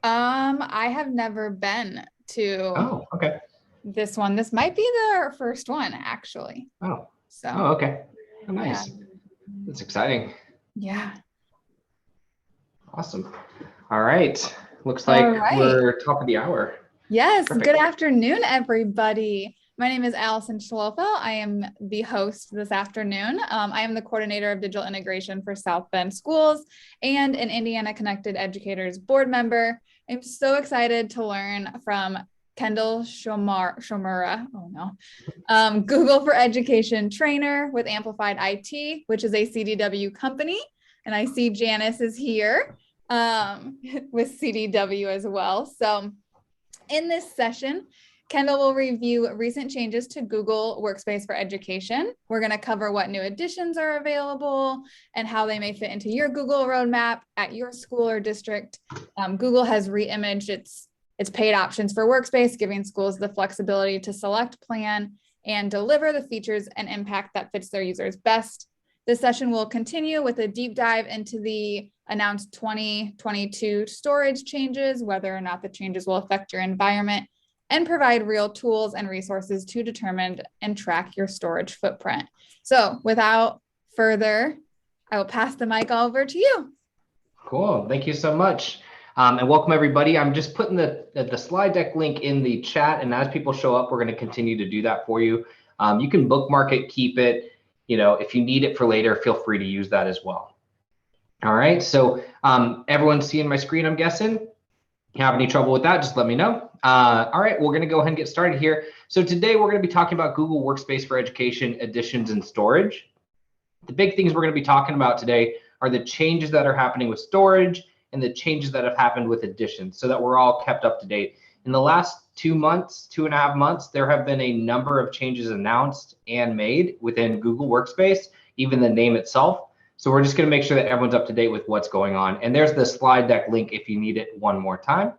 I have never been to Oh, okay. this one. This might be their first one, actually. Oh, So, oh, okay. Oh, yeah. nice. That's exciting. Yeah. Awesome. All right. Looks All like right. we're top of the hour. Yes. Good Perfect. afternoon, everybody. My name is Allison Schlofel. I am the host this afternoon. I am the coordinator of digital integration for South Bend Schools and an Indiana Connected Educators board member. I'm so excited to learn from Kendal Shomura. Oh no. Google for Education trainer with Amplified IT, which is a CDW company. And I see Janice is here with CDW as well. So in this session, Kendal will review recent changes to Google Workspace for Education. We're going to cover what new additions are available and how they may fit into your Google roadmap at your school or district. Google has reimaged its paid options for Workspace, giving schools the flexibility to select, plan, and deliver the features and impact that fits their users best. This session will continue with a deep dive into the announced 2022 storage changes, whether or not the changes will affect your environment, and provide real tools and resources to determine and track your storage footprint. So without further, I will pass the mic over to you. Cool. Thank you so much. And welcome everybody. I'm just putting the slide deck link in the chat, and as people show up, we're going to continue to do that for you. You can bookmark it, keep it. If you need it for later, feel free to use that as well. All right, so everyone's seeing my screen, I'm guessing. If you have any trouble with that, just let me know. All right, we're going to go ahead and get started here. So today we're going to be talking about Google Workspace for Education additions and storage. The big things we're going to be talking about today are the changes that are happening with storage and the changes that have happened with additions, so that we're all kept up to date. In the last 2 months, 2.5 months, there have been a number of changes announced and made within Google Workspace, even the name itself. So we're just going to make sure that everyone's up to date with what's going on. And there's the slide deck link if you need it one more time.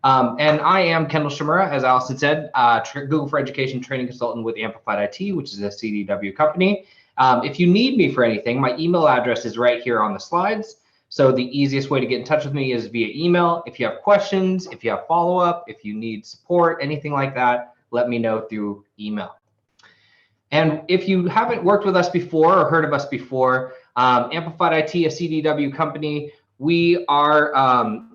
And I am Kendal Shomura, as Allison said, Google for Education training consultant with Amplified IT, which is a CDW company. If you need me for anything, my email address is right here on the slides. So the easiest way to get in touch with me is via email. If you have questions, if you have follow-up, if you need support, anything like that, let me know through email. And if you haven't worked with us before or heard of us before, Amplified IT, a CDW company, we are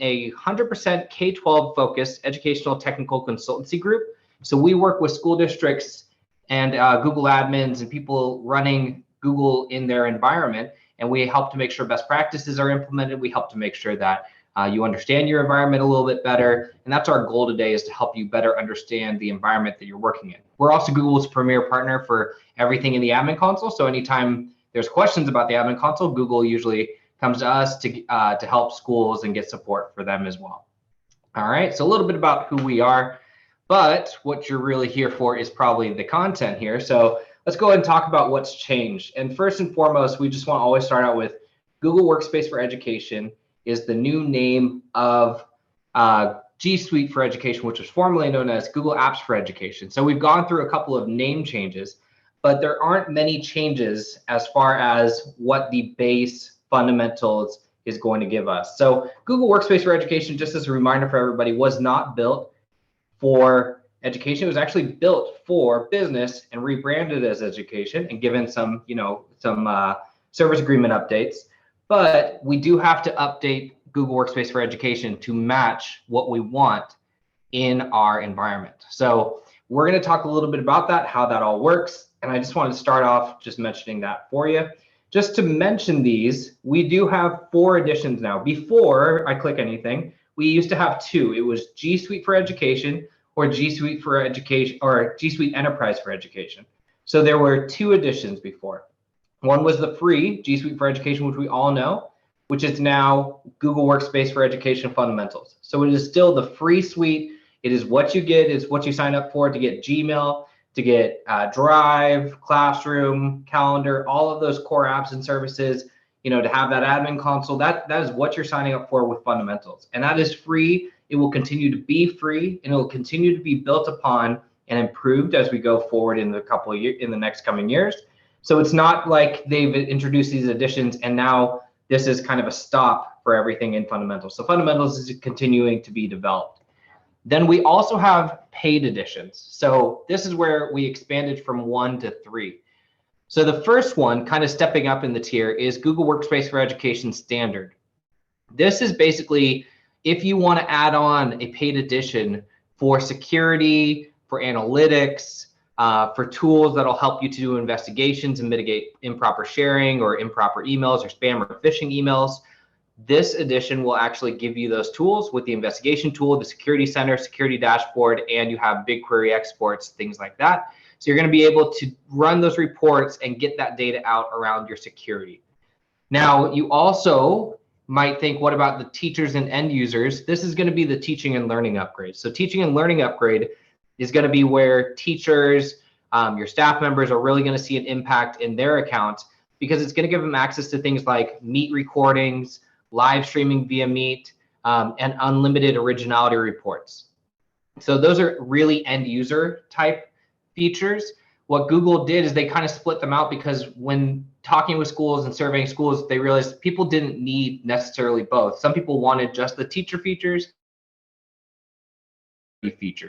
a 100% K-12 focused educational technical consultancy group. So we work with school districts and Google admins and people running Google in their environment. And we help to make sure best practices are implemented. We help to make sure that you understand your environment a little bit better. And that's our goal today, is to help you better understand the environment that you're working in. We're also Google's premier partner for everything in the admin console. So anytime there's questions about the admin console, Google usually comes to us to help schools and get support for them as well. All right, so a little bit about who we are, but what you're really here for is probably the content here. So let's go ahead and talk about what's changed. And first and foremost, we just want to always start out with Google Workspace for Education is the new name of G Suite for Education, which was formerly known as Google Apps for Education. So we've gone through a couple of name changes, but there aren't many changes as far as what the base fundamentals is going to give us. So Google Workspace for Education, just as a reminder for everybody, was not built for education. It was actually built for business and rebranded as education and given some service agreement updates. But we do have to update Google Workspace for Education to match what we want in our environment. So we're going to talk a little bit about that, how that all works. And I just wanted to start off just mentioning that for you. Just to mention these, we do have 4 additions now. Before I click anything, we used to have 2. It was G Suite for Education or G Suite for Education or G Suite Enterprise for Education. So there were 2 additions before. One was the free G Suite for Education, which we all know, which is now Google Workspace for Education Fundamentals. So it is still the free suite. It is what you get, it's what you sign up for to get Gmail, to get Drive, Classroom, Calendar, all of those core apps and services, to have that admin console. That is what you're signing up for with Fundamentals. And that is free. It will continue to be free, and it will continue to be built upon and improved as we go forward in the next coming years. So it's not like they've introduced these additions and now this is kind of a stop for everything in fundamentals. So fundamentals is continuing to be developed. Then we also have paid editions. So this is where we expanded from 1 to 3. So the first one, kind of stepping up in the tier, is Google Workspace for Education Standard. This is basically if you want to add on a paid edition for security, for analytics, for tools that'll help you to do investigations and mitigate improper sharing or improper emails or spam or phishing emails. This edition will actually give you those tools with the investigation tool, the security center, security dashboard, and you have BigQuery exports, things like that. So you're going to be able to run those reports and get that data out around your security. Now, you also might think, what about the teachers and end users? This is going to be the teaching and learning upgrade. So teaching and learning upgrade is going to be where teachers, your staff members are really going to see an impact in their accounts, because it's going to give them access to things like Meet recordings, live streaming via Meet, and unlimited originality reports. So those are really end user type features. What Google did is they kind of split them out, because when talking with schools and surveying schools, they realized people didn't need necessarily both. Some people wanted just the teacher features.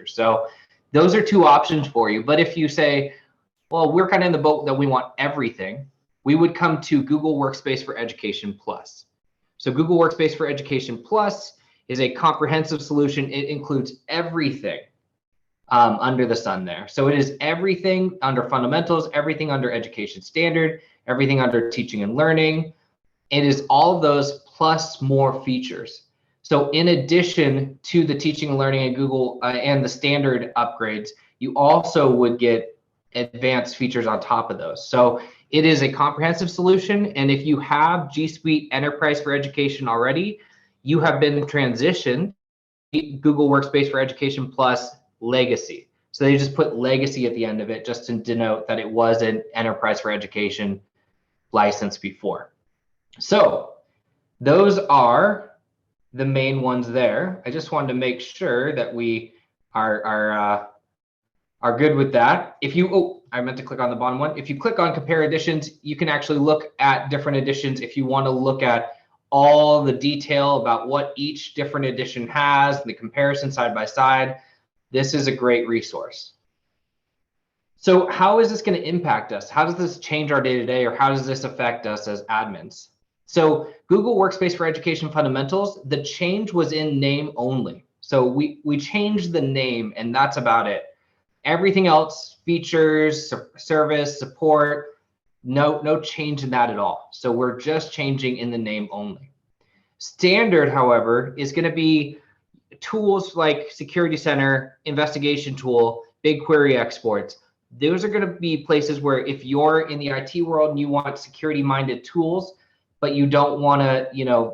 So those are two options for you. But if you say, well, we're kind of in the boat that we want everything, we would come to Google Workspace for Education Plus. So Google Workspace for Education Plus is a comprehensive solution. It includes everything under the sun there. So it is everything under fundamentals, everything under education standard, everything under teaching and learning. It is all of those plus more features. So in addition to the teaching and learning and Google and the standard upgrades, you also would get advanced features on top of those. So it is a comprehensive solution. And if you have G Suite Enterprise for Education already, you have been transitioned to Google Workspace for Education Plus Legacy. So they just put Legacy at the end of it just to denote that it was an Enterprise for Education license before. So those are the main ones there. I just wanted to make sure that we are good with that. If you, I meant to click on the bottom one. If you click on compare editions, you can actually look at different editions. If you want to look at all the detail about what each different edition has, the comparison side by side, this is a great resource. So how is this going to impact us? How does this change our day-to-day, or how does this affect us as admins? So Google Workspace for Education Fundamentals, the change was in name only. So we changed the name, and that's about it. Everything else, features, service, support, no change in that at all. So we're just changing in the name only. Standard, however, is going to be tools like Security Center, Investigation Tool, BigQuery exports. Those are going to be places where if you're in the IT world and you want security-minded tools, but you don't want to,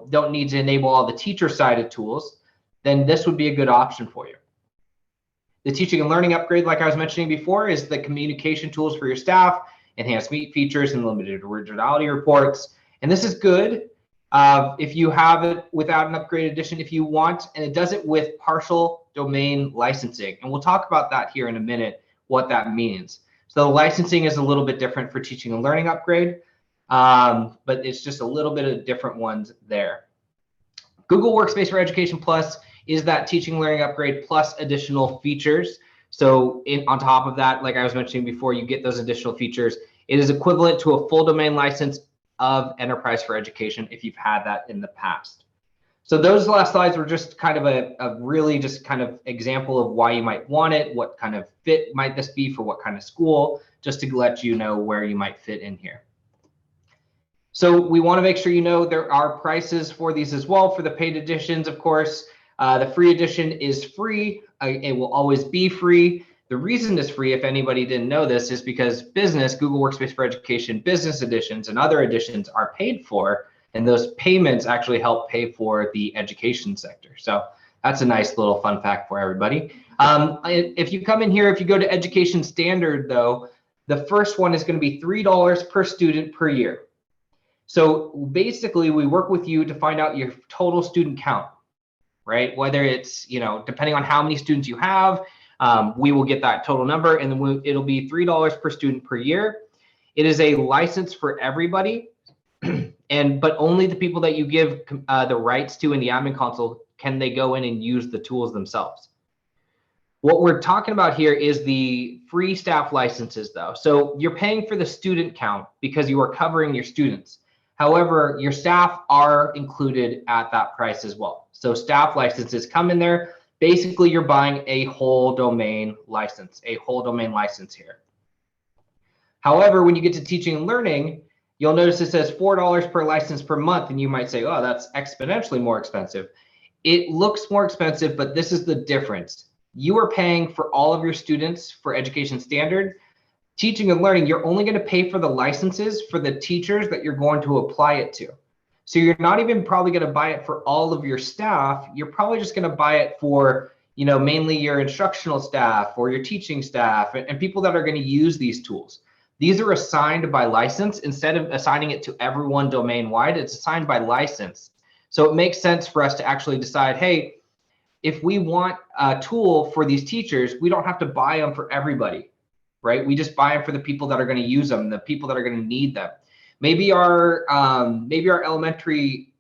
don't need to enable all the teacher-sided tools, then this would be a good option for you. The teaching and learning upgrade, like I was mentioning before, is the communication tools for your staff, enhanced Meet features, and limited originality reports. And this is good if you have it without an upgrade edition if you want, and it does it with partial domain licensing. And we'll talk about that here in a minute, what that means. So the licensing is a little bit different for teaching and learning upgrade, but it's just a little bit of different ones there. Google Workspace for Education Plus is that teaching and learning upgrade plus additional features. So on top of that, like I was mentioning before, you get those additional features. It is equivalent to a full domain license of Enterprise for Education if you've had that in the past. So those last slides were just kind of a really just kind of example of why you might want it, what kind of fit might this be for what kind of school, just to let you know where you might fit in here. So we want to make sure you know there are prices for these as well for the paid editions, of course. The free edition is free. It will always be free. The reason it's free, if anybody didn't know this, is because business, Google Workspace for Education, business editions, and other editions are paid for, and those payments actually help pay for the education sector. So that's a nice little fun fact for everybody. If you come in here, if you go to Education Standard, though, the first one is going to be $3 per student per year. So basically, we work with you to find out your total student count, right? Whether it's, depending on how many students you have, we will get that total number, and then it'll be $3 per student per year. It is a license for everybody. But only the people that you give the rights to in the admin console can they go in and use the tools themselves. What we're talking about here is the free staff licenses though. So you're paying for the student count because you are covering your students. However, your staff are included at that price as well. So staff licenses come in there. Basically, you're buying a whole domain license here. However, when you get to teaching and learning, you'll notice it says $4 per license per month. And you might say, oh, that's exponentially more expensive. It looks more expensive, but this is the difference. You are paying for all of your students for education standard. Teaching and learning, you're only going to pay for the licenses for the teachers that you're going to apply it to. So you're not even probably going to buy it for all of your staff. You're probably just going to buy it for, mainly your instructional staff or your teaching staff and people that are going to use these tools. These are assigned by license. Instead of assigning it to everyone domain wide, it's assigned by license. So it makes sense for us to actually decide, hey, if we want a tool for these teachers, we don't have to buy them for everybody, right? We just buy them for the people that are going to use them, the people that are going to need them. Maybe our elementary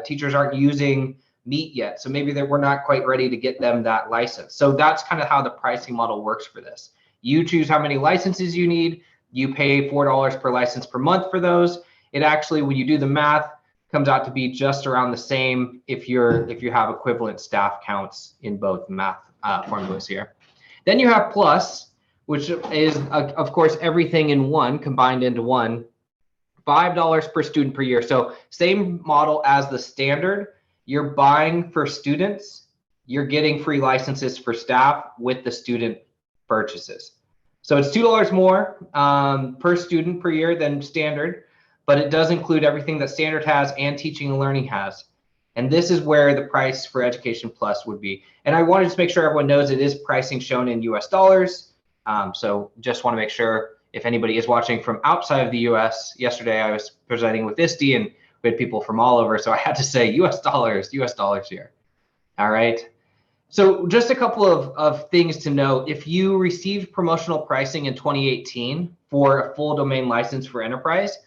teachers aren't using Meet yet, so maybe we're not quite ready to get them that license. So that's kind of how the pricing model works for this. You choose how many licenses you need. You pay $4 per license per month for those. It actually, when you do the math, comes out to be just around the same if you have equivalent staff counts in both math formulas here. Then you have Plus, which is of course everything in one, combined into one, $5 per student per year. So same model as the standard. You're buying for students, you're getting free licenses for staff with the student purchases. So it's $2 more per student per year than standard, but it does include everything that standard has and teaching and learning has. And this is where the price for Education Plus would be. And I wanted to make sure everyone knows it is pricing shown in US dollars. So just want to make sure if anybody is watching from outside of the US, yesterday I was presenting with ISTE and we had people from all over. So I had to say US dollars here. All right. So just a couple of things to note. If you received promotional pricing in 2018 for a full domain license for enterprise,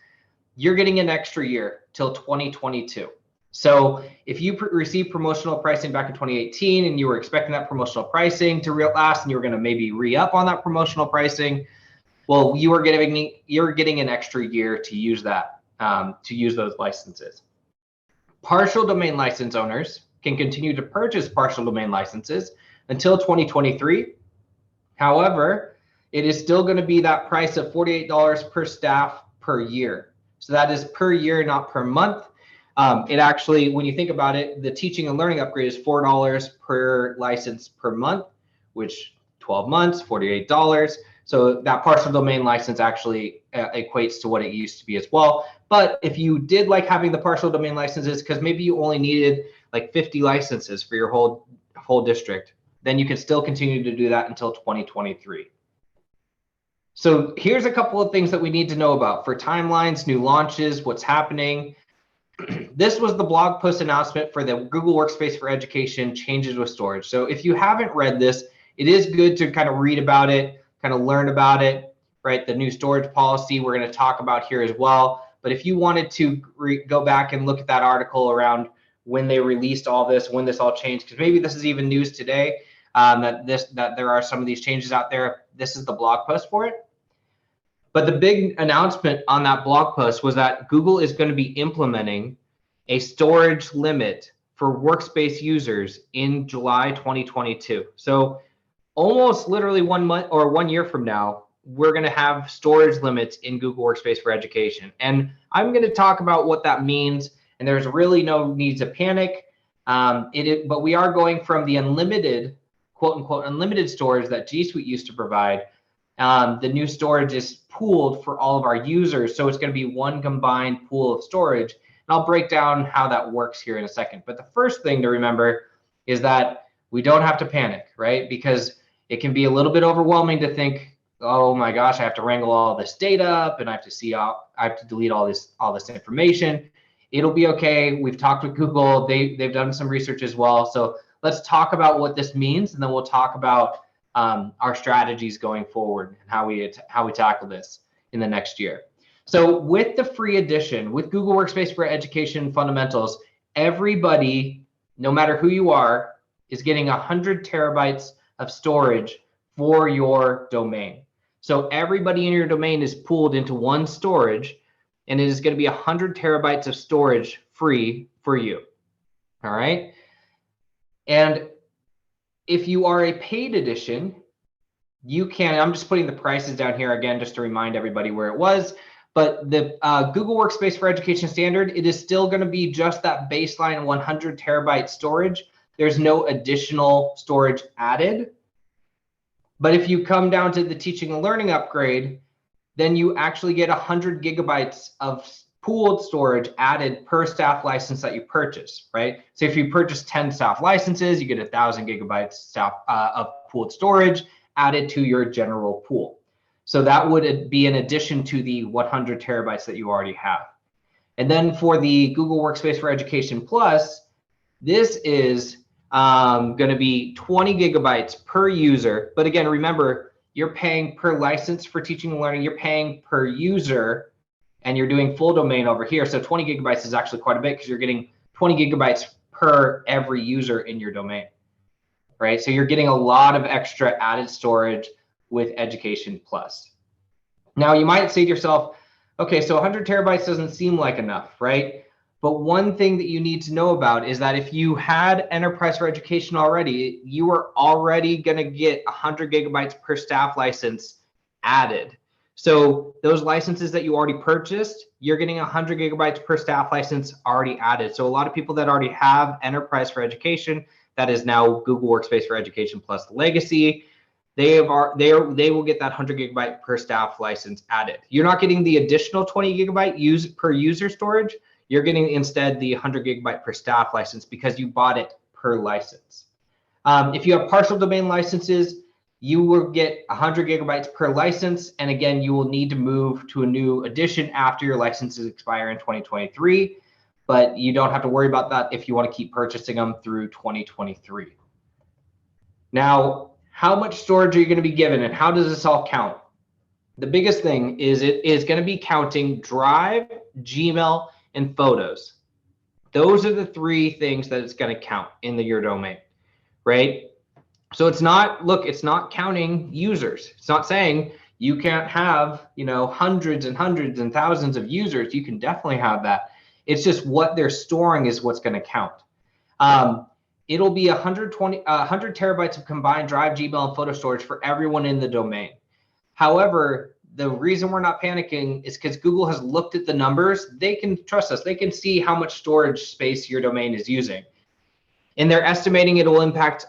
you're getting an extra year till 2022. So if you received promotional pricing back in 2018 and you were expecting that promotional pricing to last and you were going to maybe re-up on that promotional pricing, well, you're getting an extra year to use that, to use those licenses. Partial domain license owners can continue to purchase partial domain licenses until 2023. However, it is still going to be that price of $48 per staff per year. So that is per year, not per month. It actually, when you think about it, the teaching and learning upgrade is $4 per license per month, which 12 months, $48. So that partial domain license actually equates to what it used to be as well. But if you did like having the partial domain licenses, because maybe you only needed like 50 licenses for your whole district, then you can still continue to do that until 2023. So here's a couple of things that we need to know about for timelines, new launches, what's happening. This was the blog post announcement for the Google Workspace for Education changes with storage. So if you haven't read this, it is good to kind of read about it, kind of learn about it, right? The new storage policy we're going to talk about here as well. But if you wanted to go back and look at that article around when they released all this, when this all changed, because maybe this is even news today, that there are some of these changes out there. This is the blog post for it. But the big announcement on that blog post was that Google is going to be implementing a storage limit for Workspace users in July 2022. So almost literally 1 month or 1 year from now, we're going to have storage limits in Google Workspace for Education. And I'm going to talk about what that means. And there's really no need to panic. But we are going from the unlimited, quote unquote, unlimited storage that G Suite used to provide. The new storage is pooled for all of our users. So it's going to be one combined pool of storage. And I'll break down how that works here in a second. But the first thing to remember is that we don't have to panic, right? Because it can be a little bit overwhelming to think, oh my gosh, I have to wrangle all this data up and I have to delete all this information. It'll be okay. We've talked with Google. They've done some research as well. So let's talk about what this means, and then we'll talk about our strategies going forward and how we tackle this in the next year. So with the free edition, with Google Workspace for Education Fundamentals, everybody, no matter who you are, is getting 100 terabytes of storage for your domain. So everybody in your domain is pooled into one storage, and it is going to be 100 terabytes of storage free for you. All right. And if you are a paid edition, you can, I'm just putting the prices down here again, just to remind everybody where it was. But the Google Workspace for Education standard, it is still going to be just that baseline 100 terabyte storage. There's no additional storage added. But if you come down to the teaching and learning upgrade, then you actually get 100 gigabytes of pooled storage added per staff license that you purchase, right? So if you purchase 10 staff licenses, you get 1,000 gigabytes of pooled storage added to your general pool. So that would be in addition to the 100 terabytes that you already have. And then for the Google Workspace for Education Plus, this is going to be 20 gigabytes per user. But again, remember, you're paying per license for teaching and learning. You're paying per user, and you're doing full domain over here. So 20 gigabytes is actually quite a bit because you're getting 20 gigabytes per every user in your domain, right? So you're getting a lot of extra added storage with Education Plus. Now you might say to yourself, okay, so 100 terabytes doesn't seem like enough, right? But one thing that you need to know about is that if you had Enterprise for Education already, you are already going to get 100 gigabytes per staff license added. So those licenses that you already purchased, you're getting 100 gigabytes per staff license already added. So a lot of people that already have Enterprise for Education, that is now Google Workspace for Education Plus Legacy, they will get that 100 gigabyte per staff license added. You're not getting the additional 20 gigabyte per user storage. You're getting instead the 100 gigabyte per staff license because you bought it per license. If you have partial domain licenses, you will get 100 gigabytes per license. And again, you will need to move to a new edition after your licenses expire in 2023. But you don't have to worry about that if you want to keep purchasing them through 2023. Now, how much storage are you going to be given and how does this all count? The biggest thing is it is going to be counting Drive, Gmail, and Photos. Those are the three things that it's going to count in your domain, right? So it's not, look, it's not counting users. It's not saying you can't have, hundreds and hundreds and thousands of users. You can definitely have that. It's just what they're storing is what's going to count. It'll be 100 terabytes of combined Drive, Gmail, and photo storage for everyone in the domain. However, the reason we're not panicking is because Google has looked at the numbers. They can trust us. They can see how much storage space your domain is using. And they're estimating it will impact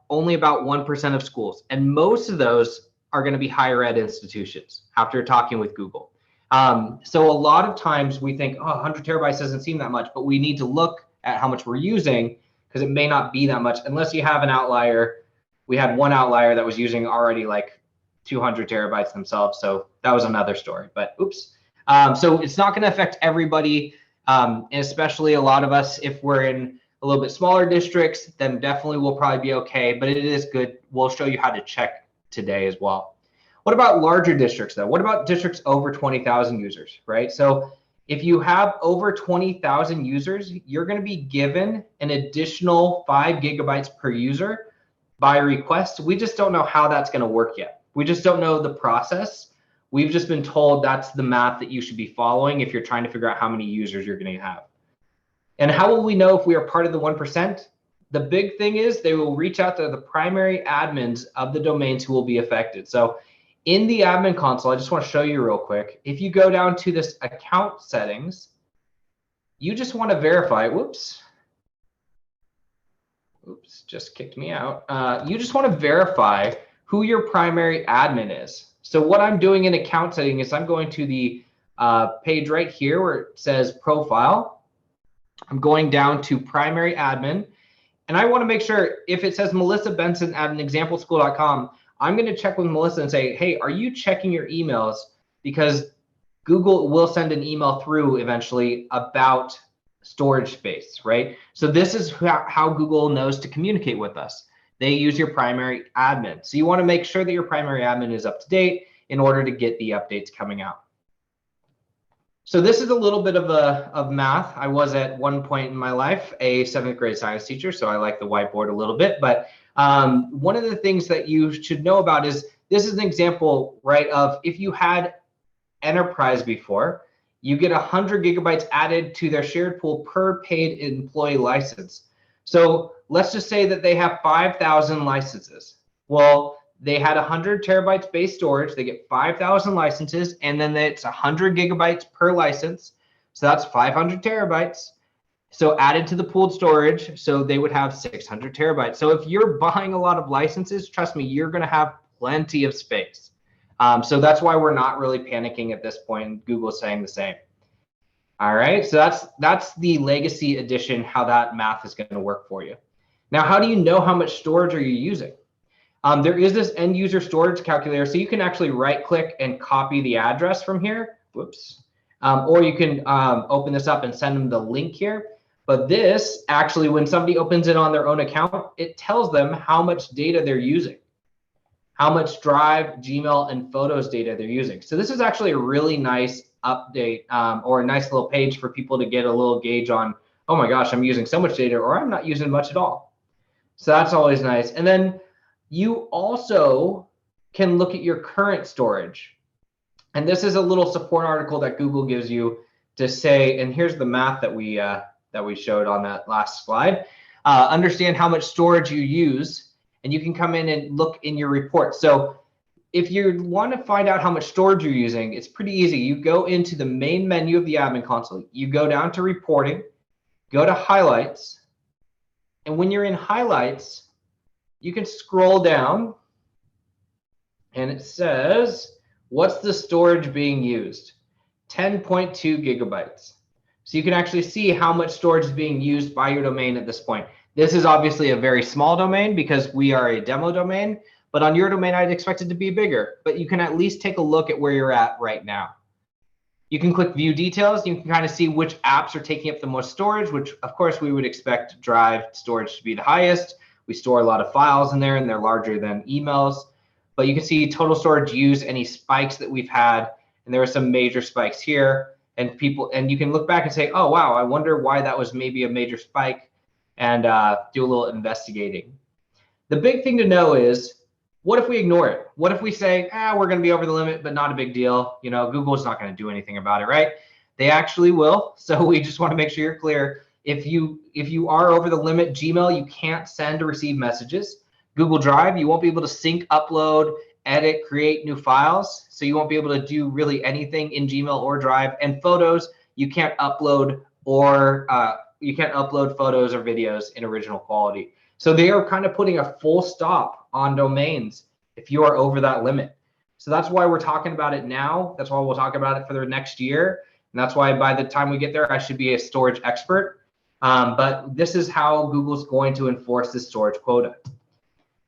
only about 1% of schools. And most of those are going to be higher ed institutions after talking with Google. So a lot of times we think, 100 terabytes doesn't seem that much, but we need to look at how much we're using because it may not be that much unless you have an outlier. We had one outlier that was using already like 200 terabytes themselves. So that was another story, but oops. So it's not going to affect everybody, and especially a lot of us, if we're in a little bit smaller districts, then definitely will probably be okay, but it is good. We'll show you how to check today as well. What about larger districts though? What about districts over 20,000 users, right? So if you have over 20,000 users, you're going to be given an additional 5 gigabytes per user by request. We just don't know how that's going to work yet. We just don't know the process. We've just been told that's the math that you should be following if you're trying to figure out how many users you're going to have. And how will we know if we are part of the 1%? The big thing is they will reach out to the primary admins of the domains who will be affected. So in the admin console, I just want to show you real quick. If you go down to this account settings, you just want to verify, whoops, just kicked me out. You just want to verify who your primary admin is. So what I'm doing in account setting is I'm going to the page right here where it says profile. I'm going down to primary admin, and I want to make sure if it says Melissa Benson at anexampleschool.com, I'm going to check with Melissa and say, hey, are you checking your emails? Because Google will send an email through eventually about storage space, right? So this is how Google knows to communicate with us. They use your primary admin. So you want to make sure that your primary admin is up to date in order to get the updates coming out. So this is a little bit of math. I was at one point in my life a 7th grade science teacher, so I like the whiteboard a little bit. But one of the things that you should know about is this is an example, right, of if you had enterprise before, you get 100 gigabytes added to their shared pool per paid employee license. So let's just say that they have 5,000 licenses. Well, they had 100 terabytes base storage, they get 5,000 licenses, and then it's 100 gigabytes per license. So that's 500 terabytes. So added to the pooled storage, so they would have 600 terabytes. So if you're buying a lot of licenses, trust me, you're going to have plenty of space. So that's why we're not really panicking at this point. Google's saying the same. All right, so that's the legacy edition, how that math is going to work for you. Now, how do you know how much storage are you using? There is this end user storage calculator, so you can actually right click and copy the address from here. Whoops. Or you can open this up and send them the link here. But this actually, when somebody opens it on their own account, it tells them how much data they're using, how much Drive, Gmail, and Photos data they're using. So this is actually a really nice update or a nice little page for people to get a little gauge on, oh my gosh, I'm using so much data, or I'm not using much at all. So that's always nice. And then you also can look at your current storage. And this is a little support article that Google gives you to say, and here's the math that we showed on that last slide. Understand how much storage you use, and you can come in and look in your report. So if you want to find out how much storage you're using, it's pretty easy. You go into the main menu of the admin console, you go down to reporting, go to highlights, and when you're in highlights, you can scroll down and it says, what's the storage being used? 10.2 gigabytes. So you can actually see how much storage is being used by your domain at this point. This is obviously a very small domain because we are a demo domain, but on your domain, I'd expect it to be bigger, but you can at least take a look at where you're at right now. You can click view details. You can kind of see which apps are taking up the most storage, which of course we would expect Drive storage to be the highest. We store a lot of files in there and they're larger than emails, but you can see total storage used, any spikes that we've had, and there are some major spikes here, and you can look back and say, oh wow, I wonder why that was maybe a major spike, and do a little investigating. The big thing to know is, what if we ignore it? What if we say, we're going to be over the limit, but not a big deal. You know, Google's not going to do anything about it, right? They actually will. So we just want to make sure you're clear. If you are over the limit, Gmail, you can't send or receive messages. Google Drive, you won't be able to sync, upload, edit, create new files. So you won't be able to do really anything in Gmail or Drive. And Photos, you can't upload photos or videos in original quality. So they are kind of putting a full stop on domains if you are over that limit. So that's why we're talking about it now. That's why we'll talk about it for the next year. And that's why by the time we get there, I should be a storage expert. But this is how Google's going to enforce this storage quota.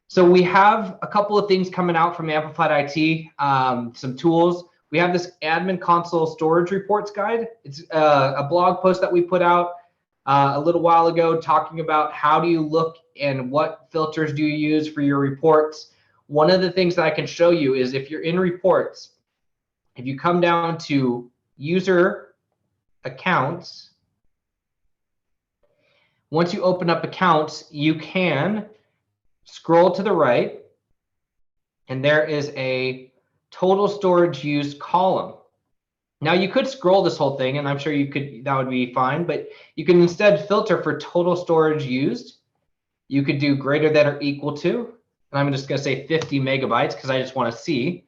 So we have a couple of things coming out from Amplified IT, some tools. We have this admin console storage reports guide. It's a blog post that we put out a little while ago talking about how do you look and what filters do you use for your reports. One of the things that I can show you is if you're in reports, if you come down to user accounts, once you open up accounts, you can scroll to the right, and there is a total storage used column. Now you could scroll this whole thing, and I'm sure that would be fine, but you can instead filter for total storage used. You could do greater than or equal to, and I'm just going to say 50 megabytes because I just want to see.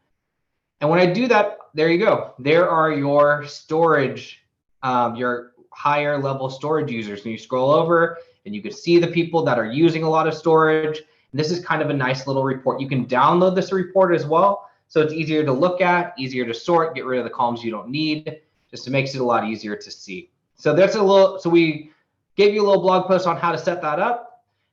And when I do that, there you go. There are your storage, your higher level storage users. And you scroll over and you can see the people that are using a lot of storage. And this is kind of a nice little report. You can download this report as well. So it's easier to look at, easier to sort, get rid of the columns you don't need. Just makes it a lot easier to see. So so we gave you a little blog post on how to set that up.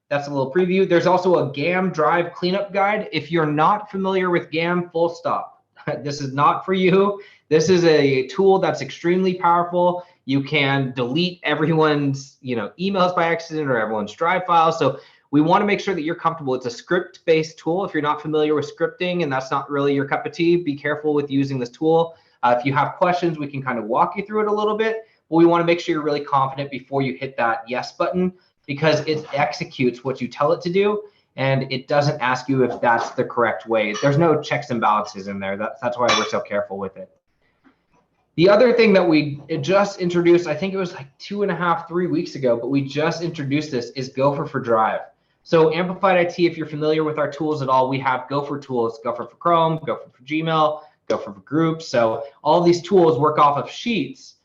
That's a little preview. There's also a GAM drive cleanup guide. If you're not familiar with GAM, full stop. This is not for you. This is a tool that's extremely powerful. You can delete everyone's emails by accident or everyone's drive files. So we want to make sure that you're comfortable. It's a script-based tool. If you're not familiar with scripting and that's not really your cup of tea, be careful with using this tool. If you have questions, we can kind of walk you through it a little bit, but we want to make sure you're really confident before you hit that yes button, because it executes what you tell it to do, and it doesn't ask you if that's the correct way. There's no checks and balances in there. That's why we're so careful with it. The other thing that we just introduced, I think it was like 2.5, 3 weeks ago, but we just introduced this, is Gopher for Drive. So Amplified IT, if you're familiar with our tools at all, we have Gopher tools, Gopher for Chrome, Gopher for Gmail, Gopher for Groups. So all these tools work off of Sheets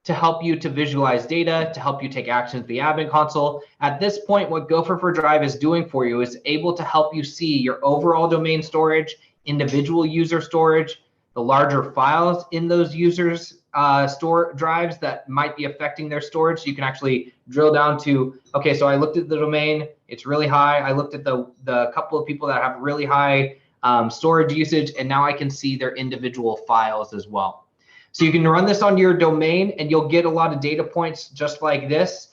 to help you to visualize data, to help you take actions in the admin console. At this point, what Gopher for Drive is doing for you is able to help you see your overall domain storage, individual user storage, the larger files in those users' store drives that might be affecting their storage. So you can actually drill down to, okay, so I looked at the domain, it's really high. I looked at the couple of people that have really high storage usage, and now I can see their individual files as well. So you can run this on your domain and you'll get a lot of data points just like this,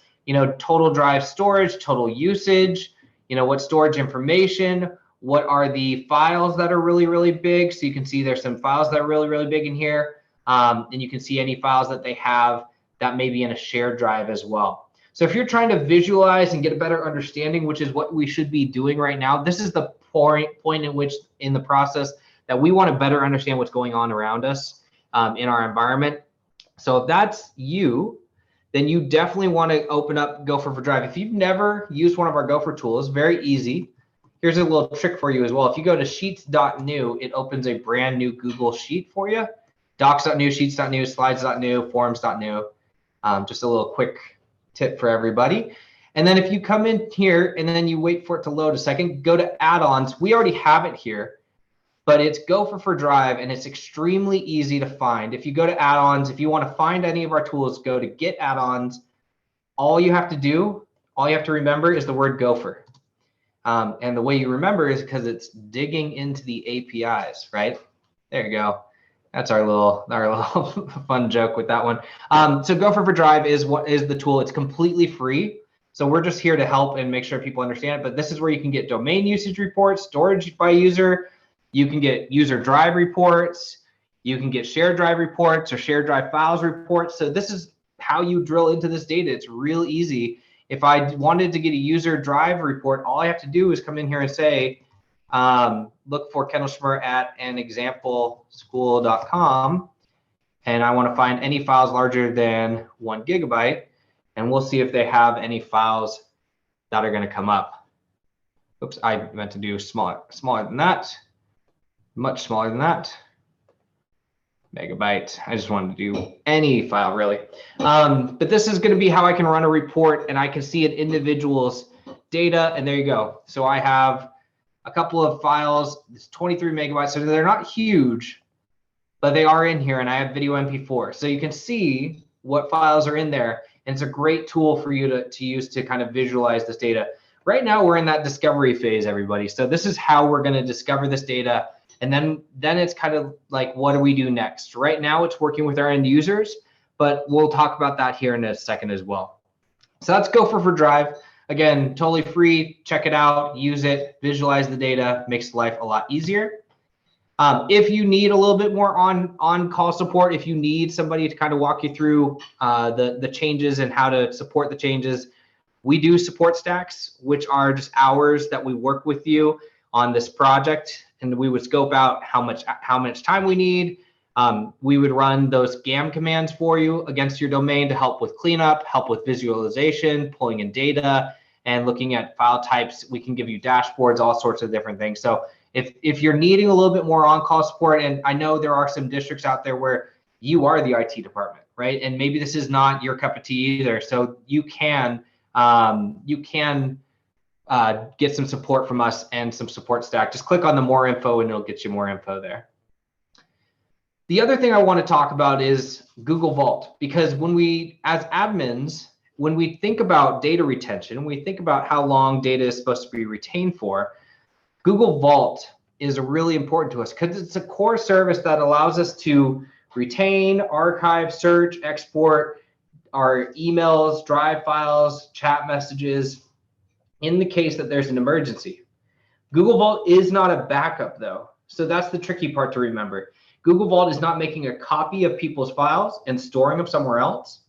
total drive storage, total usage, what storage information, what are the files that are really, really big. So you can see there's some files that are really, really big in here. And you can see any files that they have that may be in a shared drive as well. So if you're trying to visualize and get a better understanding, which is what we should be doing right now, this is the point in which in the process that we want to better understand what's going on around us in our environment. So if that's you, then you definitely want to open up Gopher for Drive. If you've never used one of our Gopher tools, very easy. Here's a little trick for you as well. If you go to sheets.new, it opens a brand new Google Sheet for you. Docs.new, sheets.new, slides.new, forms.new. Just a little quick tip for everybody. And then if you come in here and then you wait for it to load a second, go to add-ons. We already have it here, but it's Gopher for Drive, and it's extremely easy to find. If you go to add-ons, if you want to find any of our tools, go to get add-ons. All you have to remember is the word Gopher. And the way you remember is because it's digging into the APIs, right? There you go. That's our little fun joke with that one. So Gopher for Drive is the tool. It's completely free. So we're just here to help and make sure people understand it. But this is where you can get domain usage reports, storage by user. You can get user drive reports. You can get shared drive reports or shared drive files reports. So this is how you drill into this data. It's real easy. If I wanted to get a user drive report, all I have to do is come in here and say, look for Kendal Shomura at anexampleschool.com, and I want to find any files larger than 1 gigabyte, and we'll see if they have any files that are going to come up. Oops, I meant to do smaller than that, much smaller than that. Megabyte. I just wanted to do any file really. But this is going to be how I can run a report, and I can see an individual's data, and there you go. So I have a couple of files. It's 23 megabytes, so they're not huge, but they are in here, and I have video MP4. So you can see what files are in there, and it's a great tool for you to use to kind of visualize this data. Right now, we're in that discovery phase, everybody. So this is how we're going to discover this data. And then it's kind of like, what do we do next? Right now, it's working with our end users, but we'll talk about that here in a second as well. So that's Gopher for Drive. Again, totally free. Check it out, use it, visualize the data, makes life a lot easier. If you need a little bit more on-call support, if you need somebody to kind of walk you through the changes and how to support the changes, we do support stacks, which are just hours that we work with you on this project, and we would scope out how much time we need. We would run those GAM commands for you against your domain to help with cleanup, help with visualization, pulling in data, and looking at file types. We can give you dashboards, all sorts of different things. So if you're needing a little bit more on-call support, and I know there are some districts out there where you are the IT department, right? And maybe this is not your cup of tea either. So you can get some support from us and some support stack. Just click on the more info and it'll get you more info there. The other thing I want to talk about is Google Vault, because when we, as admins, when we think about data retention, we think about how long data is supposed to be retained for, Google Vault is really important to us because it's a core service that allows us to retain, archive, search, export our emails, drive files, chat messages in the case that there's an emergency. Google Vault is not a backup though. So that's the tricky part to remember. Google Vault is not making a copy of people's files and storing them somewhere else.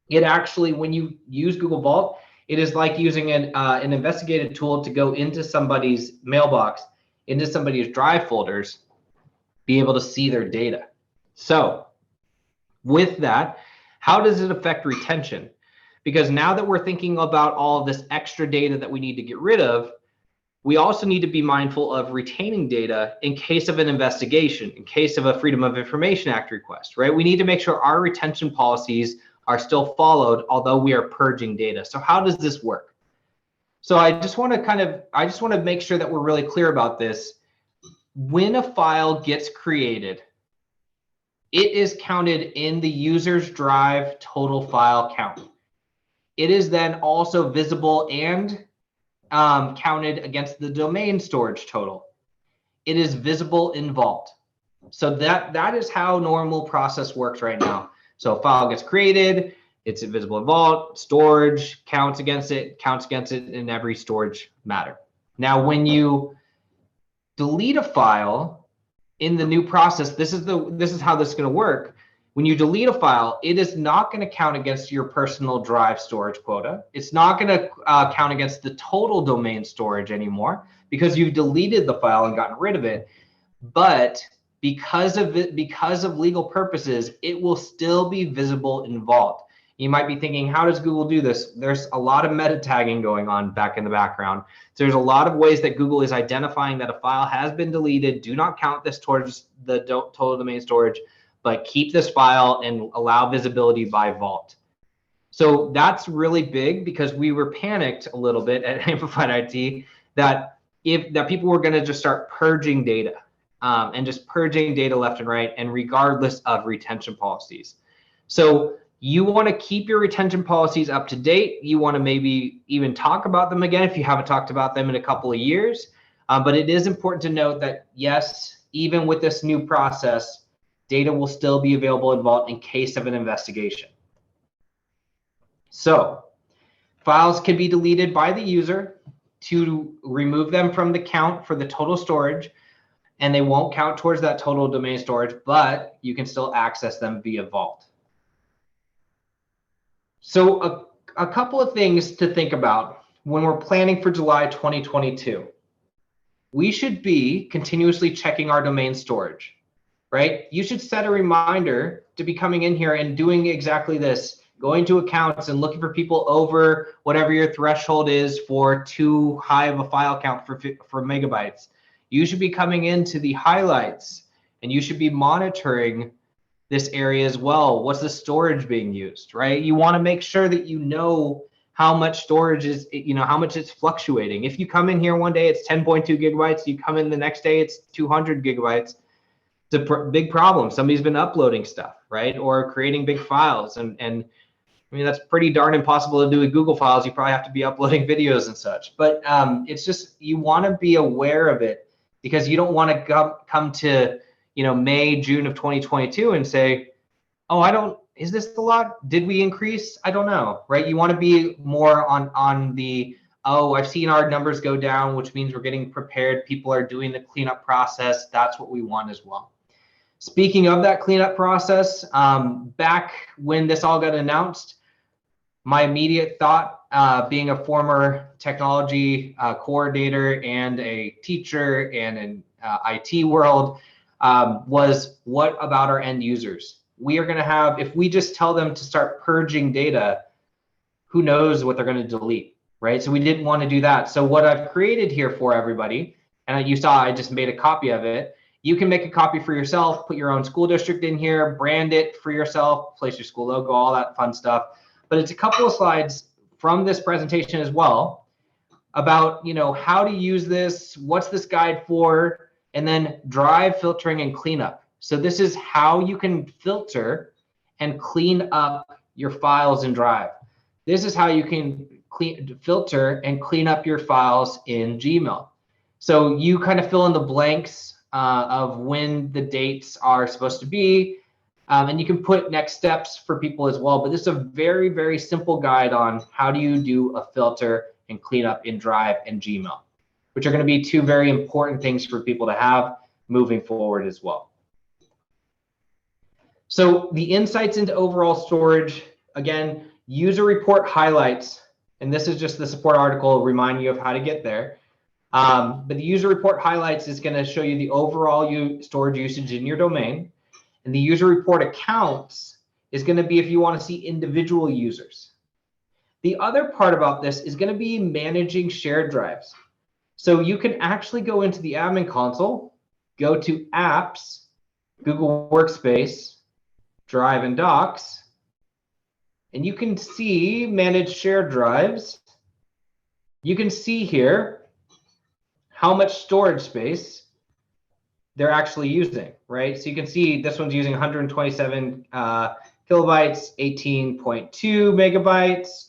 It actually, when you use Google Vault, it is like using an investigative tool to go into somebody's mailbox, into somebody's drive folders, be able to see their data. So with that, how does it affect retention? Because now that we're thinking about all of this extra data that we need to get rid of, we also need to be mindful of retaining data in case of an investigation, in case of a Freedom of Information Act request, right? We need to make sure our retention policies are still followed, although we are purging data. So how does this work? So I just want to make sure that we're really clear about this. When a file gets created, it is counted in the user's drive total file count. It is then also visible and counted against the domain storage total. It is visible in Vault. So that is how normal process works right now. So a file gets created, it's visible in Vault, storage counts against it in every storage matter. Now, when you delete a file in the new process, this is how this is going to work. When you delete a file, it is not going to count against your personal drive storage quota. It's not going to count against the total domain storage anymore because you've deleted the file and gotten rid of it. But because of legal purposes, it will still be visible in Vault. You might be thinking, how does Google do this? There's a lot of meta tagging going on back in the background. So there's a lot of ways that Google is identifying that a file has been deleted. Do not count this towards the total domain storage, but keep this file and allow visibility by Vault. So that's really big because we were panicked a little bit at Amplified IT that people were going to just start purging data and just purging data left and right, and regardless of retention policies. So you want to keep your retention policies up to date. You want to maybe even talk about them again if you haven't talked about them in a couple of years. But it is important to note that, yes, even with this new process, data will still be available in Vault in case of an investigation. So files can be deleted by the user to remove them from the count for the total storage, and they won't count towards that total domain storage, but you can still access them via Vault. So a couple of things to think about when we're planning for July 2022. We should be continuously checking our domain storage, right? You should set a reminder to be coming in here and doing exactly this, going to accounts and looking for people over whatever your threshold is for too high of a file count for megabytes. You should be coming into the highlights and you should be monitoring this area as well. What's the storage being used, right? You want to make sure that you know how much storage is, how much it's fluctuating. If you come in here one day, it's 10.2 gigabytes. You come in the next day, it's 200 gigabytes. It's a big problem. Somebody's been uploading stuff, right? Or creating big files. And I mean, that's pretty darn impossible to do with Google Files. You probably have to be uploading videos and such. But it's just, you want to be aware of it because you don't want to come to, May, June of 2022 and say, oh, is this a lot? Did we increase? I don't know, right? You want to be more on the, oh, I've seen our numbers go down, which means we're getting prepared. People are doing the cleanup process. That's what we want as well. Speaking of that cleanup process, back when this all got announced, my immediate thought, being a former technology coordinator and a teacher and in IT world, was what about our end users? We are going to have, if we just tell them to start purging data, who knows what they're going to delete, right? So we didn't want to do that. So what I've created here for everybody, and you saw I just made a copy of it. You can make a copy for yourself, put your own school district in here, brand it for yourself, place your school logo, all that fun stuff. But it's a couple of slides from this presentation as well about, how to use this, what's this guide for, and then drive filtering and cleanup. So this is how you can filter and clean up your files in Drive. This is how you can filter and clean up your files in Gmail. So you kind of fill in the blanks of when the dates are supposed to be, and you can put next steps for people as well. But this is a very, very simple guide on how do you do a filter and clean up in Drive and Gmail, which are going to be two very important things for people to have moving forward as well. So the insights into overall storage, again, user report highlights, and this is just the support article reminding you of how to get there. But the user report highlights is going to show you the overall storage usage in your domain. And the user report accounts is going to be if you want to see individual users. The other part about this is going to be managing shared drives. So you can actually go into the admin console, go to Apps, Google Workspace, Drive and Docs, and you can see Manage Shared Drives. You can see here how much storage space they're actually using, right? So you can see this one's using 127 kilobytes, 18.2 megabytes,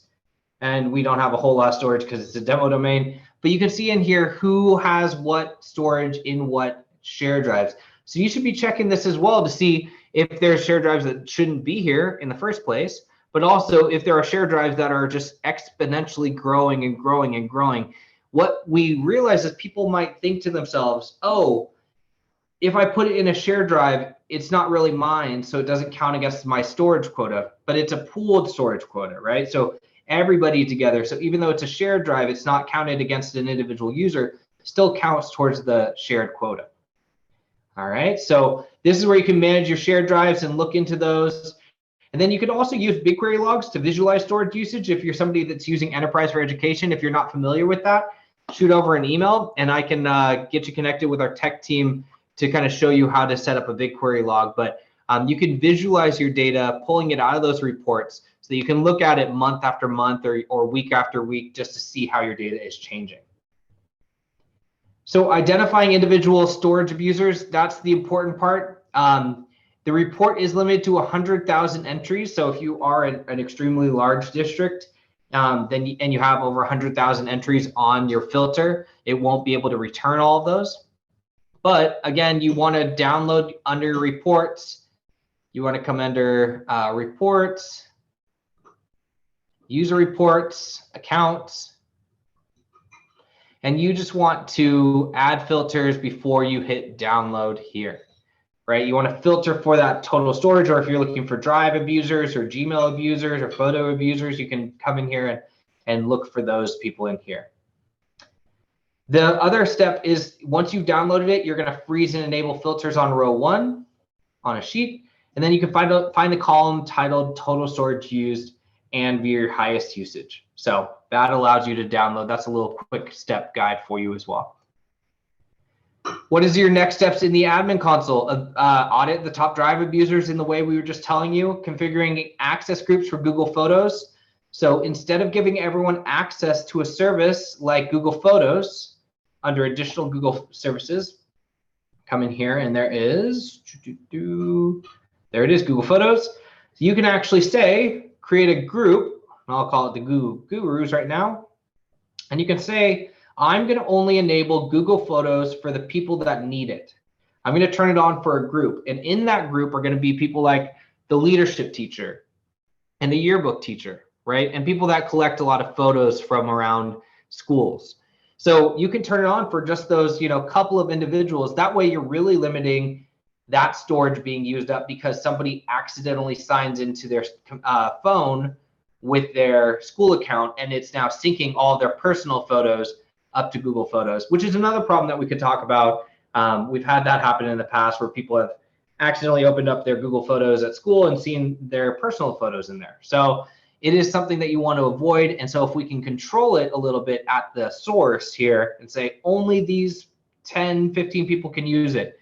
and we don't have a whole lot of storage because it's a demo domain. But you can see in here who has what storage in what shared drives. So you should be checking this as well to see if there's shared drives that shouldn't be here in the first place, but also if there are shared drives that are just exponentially growing and growing and growing. What we realize is people might think to themselves, oh, if I put it in a shared drive, it's not really mine, so it doesn't count against my storage quota, but it's a pooled storage quota, right? So everybody together. So even though it's a shared drive, it's not counted against an individual user, still counts towards the shared quota. All right, so this is where you can manage your shared drives and look into those. And then you could also use Bigquery logs to visualize storage usage. If you're somebody that's using Enterprise for Education, if you're not familiar with that, shoot over an email and I can get you connected with our tech team to kind of show you how to set up a Bigquery log. But you can visualize your data, pulling it out of those reports so that you can look at it month after month or week after week just to see how your data is changing. So identifying individual storage abusers, that's the important part. The report is limited to 100,000 entries. So if you are an extremely large district, and you have over 100,000 entries on your filter, it won't be able to return all of those. But again, you want to download under reports. You want to come under reports, user reports, accounts, and you just want to add filters before you hit download here, right? You want to filter for that total storage, or if you're looking for drive abusers or Gmail abusers or photo abusers, you can come in here and look for those people in here. The other step is once you've downloaded it, you're going to freeze and enable filters on row 1 on a sheet, and then you can find the column titled total storage used and view your highest usage. So that allows you to download. That's a little quick step guide for you as well. What is your next steps in the admin console? Audit the top drive abusers in the way we were just telling you, configuring access groups for Google Photos. So instead of giving everyone access to a service like Google Photos under additional Google services, come in here and there it is, Google Photos. So you can actually say, create a group, and I'll call it the Google Gurus right now. And you can say, I'm going to only enable Google Photos for the people that need it. I'm going to turn it on for a group. And in that group are going to be people like the leadership teacher and the yearbook teacher, right? And people that collect a lot of photos from around schools. So you can turn it on for just those, couple of individuals. That way you're really limiting that storage being used up because somebody accidentally signs into their phone with their school account, and it's now syncing all of their personal photos up to Google Photos, which is another problem that we could talk about. We've had that happen in the past where people have accidentally opened up their Google Photos at school and seen their personal photos in there. So it is something that you want to avoid. And so if we can control it a little bit at the source here and say only these 10, 15 people can use it,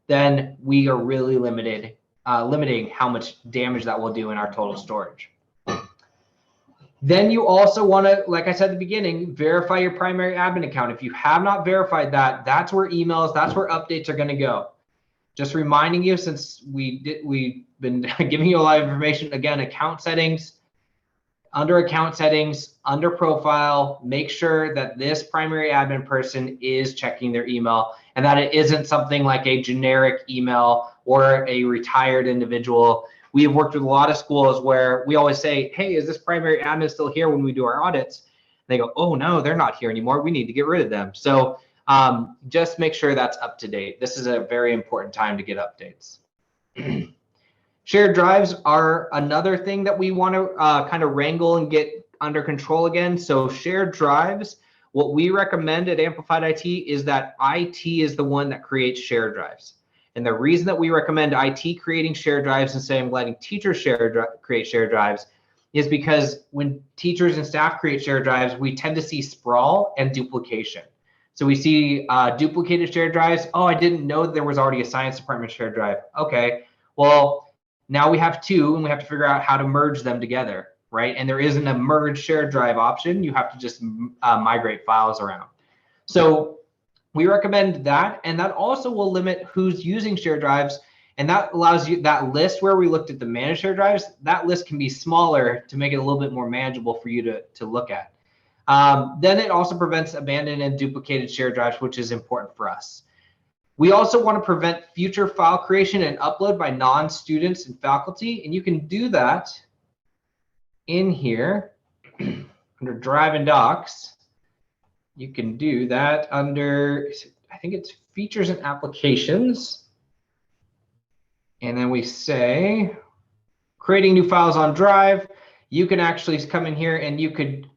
then we are really limiting how much damage that will do in our total storage. Then you also want to, like I said at the beginning, verify your primary admin account. If you have not verified that, that's where emails, that's where updates are going to go. Just reminding you, since we've been giving you a lot of information, again, account settings, under profile, make sure that this primary admin person is checking their email and that it isn't something like a generic email or a retired individual. We have worked with a lot of schools where we always say, hey, is this primary admin still here when we do our audits? They go, oh, no, they're not here anymore. We need to get rid of them. So just make sure that's up to date. This is a very important time to get updates. Shared drives are another thing that we want to kind of wrangle and get under control again. So shared drives, what we recommend at Amplified IT is that IT is the one that creates shared drives. And the reason that we recommend IT creating shared drives instead of letting teachers create shared drives is because when teachers and staff create shared drives, we tend to see sprawl and duplication. So we see duplicated shared drives. Oh, I didn't know there was already a science department shared drive. Okay, well, now we have two and we have to figure out how to merge them together, right? And there isn't a merge shared drive option. You have to just migrate files around. So we recommend that, and that also will limit who's using shared drives, and that allows you that list where we looked at the managed shared drives, that list can be smaller to make it a little bit more manageable for you to look at. Then it also prevents abandoned and duplicated shared drives, which is important for us. We also want to prevent future file creation and upload by non-students and faculty, and you can do that in here under Drive and Docs. You can do that under, I think it's Features and Applications. And then we say, creating new files on Drive. You can actually come in here and you could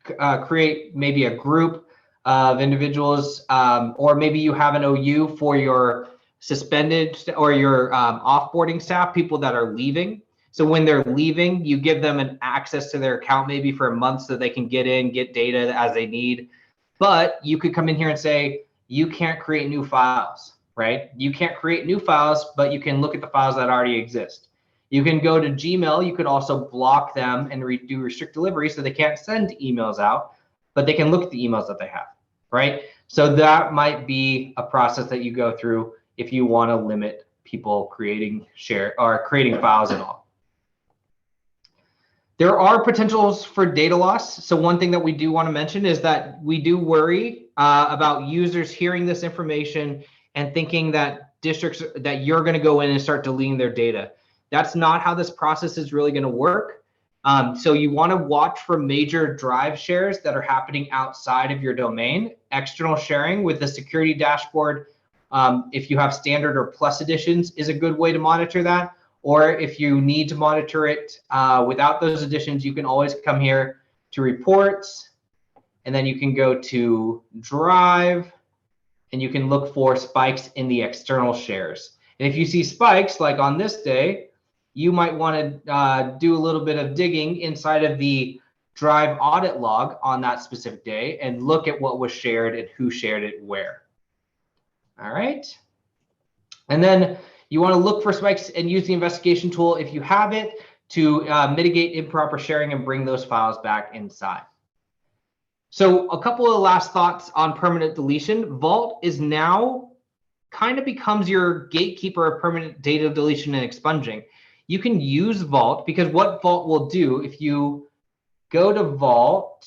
create maybe a group of individuals, or maybe you have an OU for your suspended or your offboarding staff, people that are leaving. So when they're leaving, you give them an access to their account maybe for a month so they can get in, get data as they need. But you could come in here and say, you can't create new files, right? You can't create new files, but you can look at the files that already exist. You can go to Gmail. You could also block them and do restrict delivery so they can't send emails out, but they can look at the emails that they have, right? So that might be a process that you go through if you want to limit people creating files at all. There are potentials for data loss. So one thing that we do want to mention is that we do worry about users hearing this information and thinking that districts, that you're going to go in and start deleting their data. That's not how this process is really going to work. So you want to watch for major drive shares that are happening outside of your domain. External sharing with the security dashboard, if you have standard or plus editions, is a good way to monitor that. Or if you need to monitor it without those additions, you can always come here to reports, and then you can go to Drive, and you can look for spikes in the external shares. And if you see spikes, like on this day, you might want to do a little bit of digging inside of the Drive audit log on that specific day and look at what was shared and who shared it where. All right. And then you want to look for spikes and use the investigation tool if you have it to mitigate improper sharing and bring those files back inside. So a couple of last thoughts on permanent deletion. Vault is now kind of becomes your gatekeeper of permanent data deletion and expunging. You can use Vault because what Vault will do, if you go to Vault,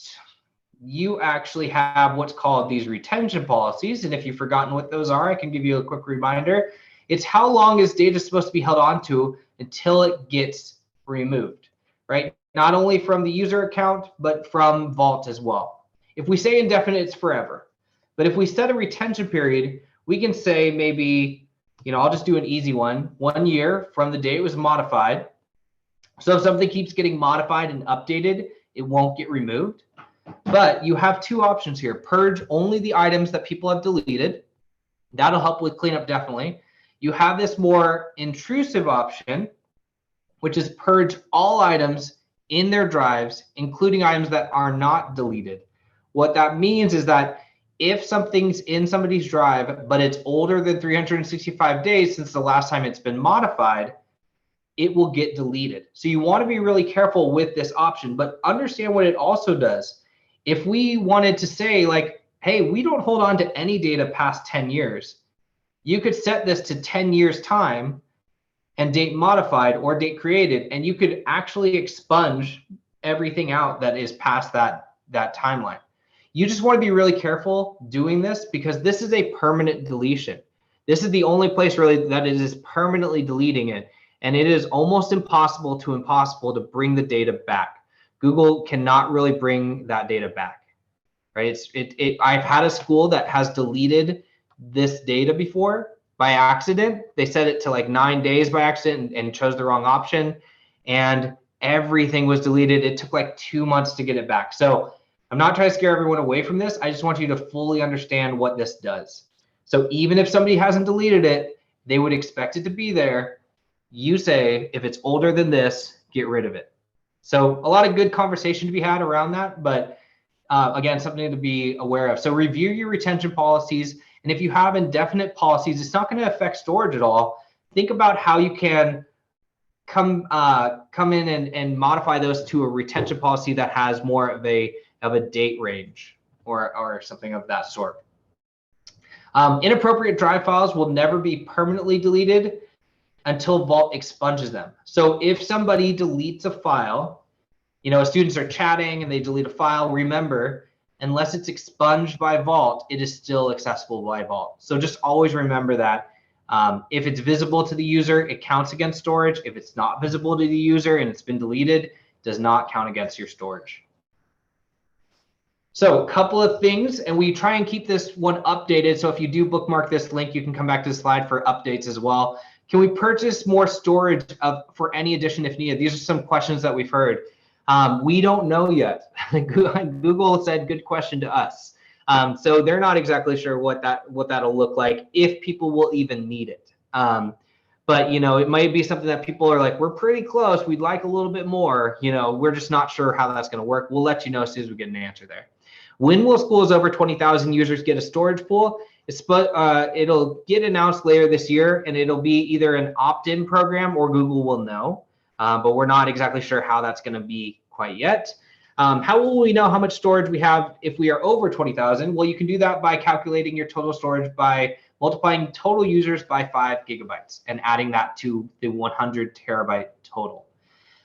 you actually have what's called these retention policies. And if you've forgotten what those are, I can give you a quick reminder. It's how long is data supposed to be held on to until it gets removed, right? Not only from the user account, but from Vault as well. If we say indefinite, it's forever. But if we set a retention period, we can say maybe, I'll just do an easy one, 1 year from the day it was modified. So if something keeps getting modified and updated, it won't get removed. But you have two options here. Purge only the items that people have deleted. That'll help with cleanup definitely. You have this more intrusive option, which is purge all items in their drives, including items that are not deleted. What that means is that if something's in somebody's drive, but it's older than 365 days since the last time it's been modified, it will get deleted. So you want to be really careful with this option, but understand what it also does. If we wanted to say like, hey, we don't hold on to any data past 10 years, you could set this to 10 years time and date modified or date created, and you could actually expunge everything out that is past that timeline. You just want to be really careful doing this because this is a permanent deletion. This is the only place really that it is permanently deleting it, and it is almost impossible to bring the data back. Google cannot really bring that data back, right? I've had a school that has deleted this data before by accident. They set it to like 9 days by accident and chose the wrong option, and everything was deleted. It took like 2 months to get it back. So I'm not trying to scare everyone away from this. I just want you to fully understand what this does. So even if somebody hasn't deleted it, they would expect it to be there. You say, if it's older than this, get rid of it. So a lot of good conversation to be had around that, but again, something to be aware of. So review your retention policies. And if you have indefinite policies, it's not going to affect storage at all. Think about how you can come in and modify those to a retention policy that has more of a date range or something of that sort. Inappropriate drive files will never be permanently deleted until Vault expunges them. So if somebody deletes a file, students are chatting and they delete a file, remember, unless it's expunged by Vault, it is still accessible by Vault. So just always remember that. If it's visible to the user, it counts against storage. If it's not visible to the user and it's been deleted, it does not count against your storage. So a couple of things, and we try and keep this one updated. So if you do bookmark this link, you can come back to the slide for updates as well. Can we purchase more storage for any addition if needed? These are some questions that we've heard. We don't know yet. Google said good question to us. So they're not exactly sure what that'll look like, if people will even need it. But it might be something that people are like, we're pretty close, we'd like a little bit more. We're just not sure how that's going to work. We'll let you know as soon as we get an answer there. When will schools over 20,000 users get a storage pool? It'll get announced later this year, and it'll be either an opt-in program or Google will know. But we're not exactly sure how that's going to be quite yet. How will we know how much storage we have if we are over 20,000? Well, you can do that by calculating your total storage by multiplying total users by 5 gigabytes and adding that to the 100 terabyte total,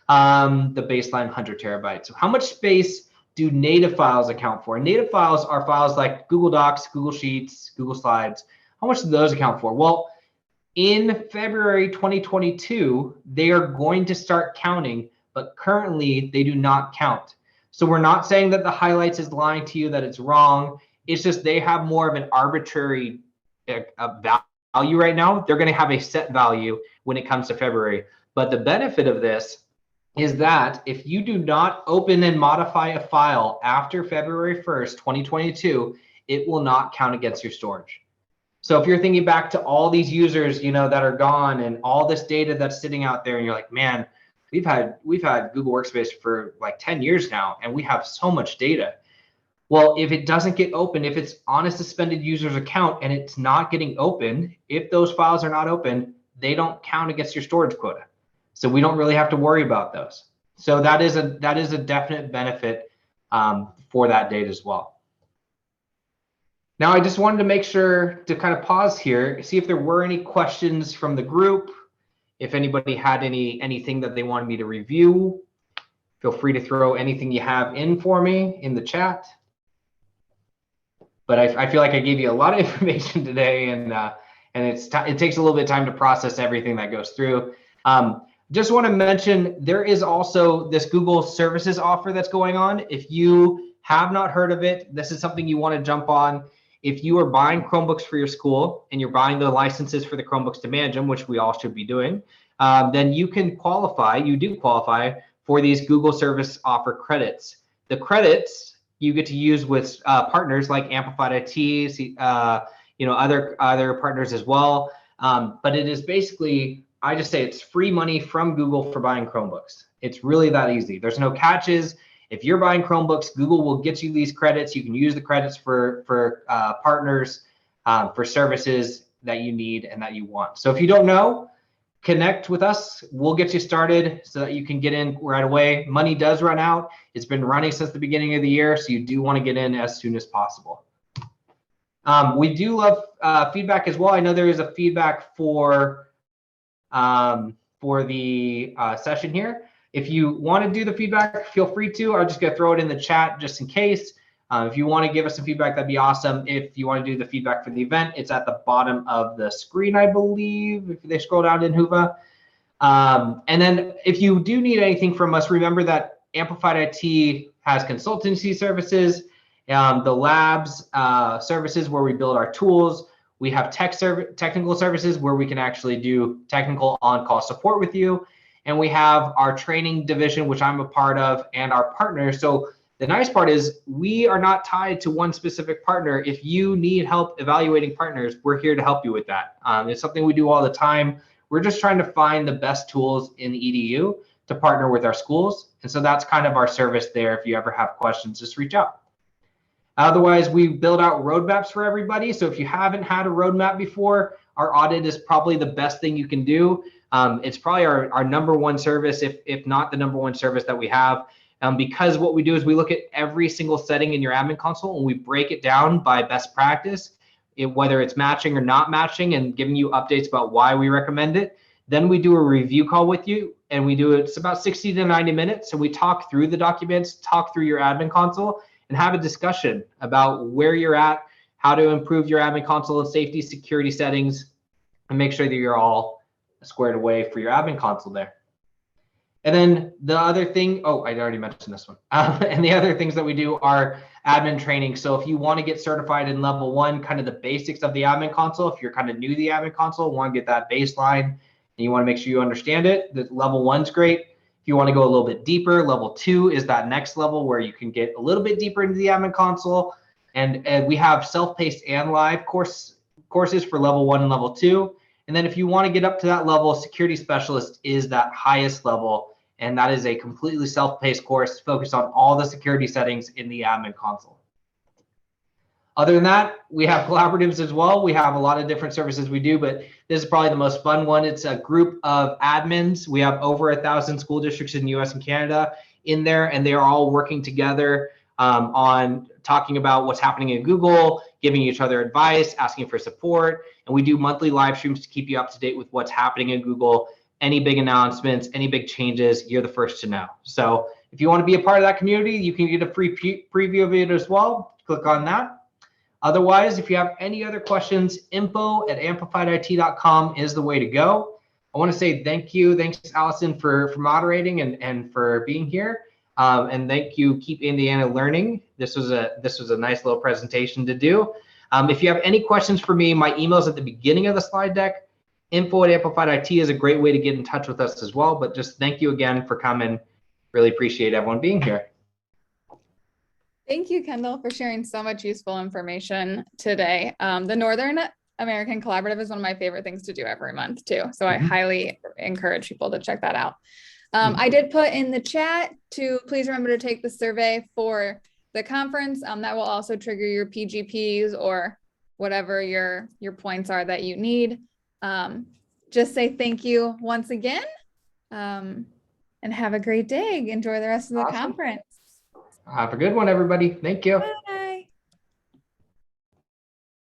the baseline 100 terabytes. So how much space do native files account for? And native files are files like Google Docs, Google Sheets, Google Slides. How much do those account for? Well, in February 2022, they are going to start counting, but currently they do not count. So we're not saying that the highlights is lying to you, that it's wrong. It's just they have more of an arbitrary value right now. They're going to have a set value when it comes to February. But the benefit of this is that if you do not open and modify a file after February 1st, 2022, it will not count against your storage. So if you're thinking back to all these users, that are gone and all this data that's sitting out there, and you're like, man, we've had Google Workspace for like 10 years now, and we have so much data. Well, if it doesn't get open, if it's on a suspended user's account and it's not getting open, if those files are not open, they don't count against your storage quota. So we don't really have to worry about those. So that is a definite benefit for that data as well. Now, I just wanted to make sure to kind of pause here, see if there were any questions from the group. If anybody had anything that they wanted me to review, feel free to throw anything you have in for me in the chat. But I feel like I gave you a lot of information today, and it takes a little bit of time to process everything that goes through. Just want to mention, there is also this Google Services offer that's going on. If you have not heard of it, this is something you want to jump on. If you are buying Chromebooks for your school and you're buying the licenses for the Chromebooks to manage them, which we all should be doing, then you do qualify for these Google Service Offer credits. The credits you get to use with partners like Amplified IT, other partners as well. But it is basically, I just say it's free money from Google for buying Chromebooks. It's really that easy. There's no catches. If you're buying Chromebooks, Google will get you these credits. You can use the credits for partners, for services that you need and that you want. So if you don't know, connect with us. We'll get you started so that you can get in right away. Money does run out. It's been running since the beginning of the year, so you do want to get in as soon as possible. We do love feedback as well. I know there is a feedback for the session here. If you want to do the feedback, feel free to. I'm just going to throw it in the chat just in case. If you want to give us some feedback, that'd be awesome. If you want to do the feedback for the event, it's at the bottom of the screen, I believe, if they scroll down in Hoover. And then if you do need anything from us, remember that Amplified IT has consultancy services, the labs services where we build our tools. We have technical services where we can actually do technical on-call support with you. And we have our training division, which I'm a part of, and our partners. So the nice part is we are not tied to one specific partner. If you need help evaluating partners, we're here to help you with that. It's something we do all the time. We're just trying to find the best tools in EDU to partner with our schools. And so that's kind of our service there. If you ever have questions, just reach out. Otherwise, we build out roadmaps for everybody. So if you haven't had a roadmap before, our audit is probably the best thing you can do. It's probably our number one service, if not the number one service that we have. Because what we do is we look at every single setting in your admin console and we break it down by best practice, whether it's matching or not matching, and giving you updates about why we recommend it. Then we do a review call with you, and we do it's about 60 to 90 minutes. So we talk through the documents, talk through your admin console, and have a discussion about where you're at, how to improve your admin console safety, security settings, and make sure that you're all squared away for your admin console there. And then the other thing, I already mentioned this one. And the other things that we do are admin training. So if you want to get certified in level 1, kind of the basics of the admin console, if you're kind of new to the admin console, want to get that baseline, and you want to make sure you understand it, the level 1's great. If you want to go a little bit deeper, level 2 is that next level where you can get a little bit deeper into the admin console. And we have self-paced and live courses for level 1 and level 2. And then if you want to get up to that level, security specialist is that highest level. And that is a completely self-paced course focused on all the security settings in the admin console. Other than that, we have collaboratives as well. We have a lot of different services we do, but this is probably the most fun one. It's a group of admins. We have over 1,000 school districts in the US and Canada in there, and they are all working together on talking about what's happening in Google, giving each other advice, asking for support. And we do monthly live streams to keep you up to date with what's happening in Google. Any big announcements, any big changes, you're the first to know. So if you want to be a part of that community, you can get a free preview of it as well. Click on that. Otherwise, if you have any other questions, info@amplifiedit.com is the way to go. I want to say thank you. Thanks, Allison, for moderating and for being here. And thank you, Keep Indiana Learning. This was a nice little presentation to do. If you have any questions for me, my email is at the beginning of the slide deck. info@amplifiedit is a great way to get in touch with us as well. But just thank you again for coming. Really appreciate everyone being here. Thank you, Kendal, for sharing so much useful information today. The Northern American Collaborative is one of my favorite things to do every month too. So I highly encourage people to check that out. I did put in the chat to please remember to take the survey for the conference. That will also trigger your PGPs or whatever your points are that you need. Just say thank you once again, and have a great day. Enjoy the rest of the conference. Have a good one, everybody. Thank you. Bye.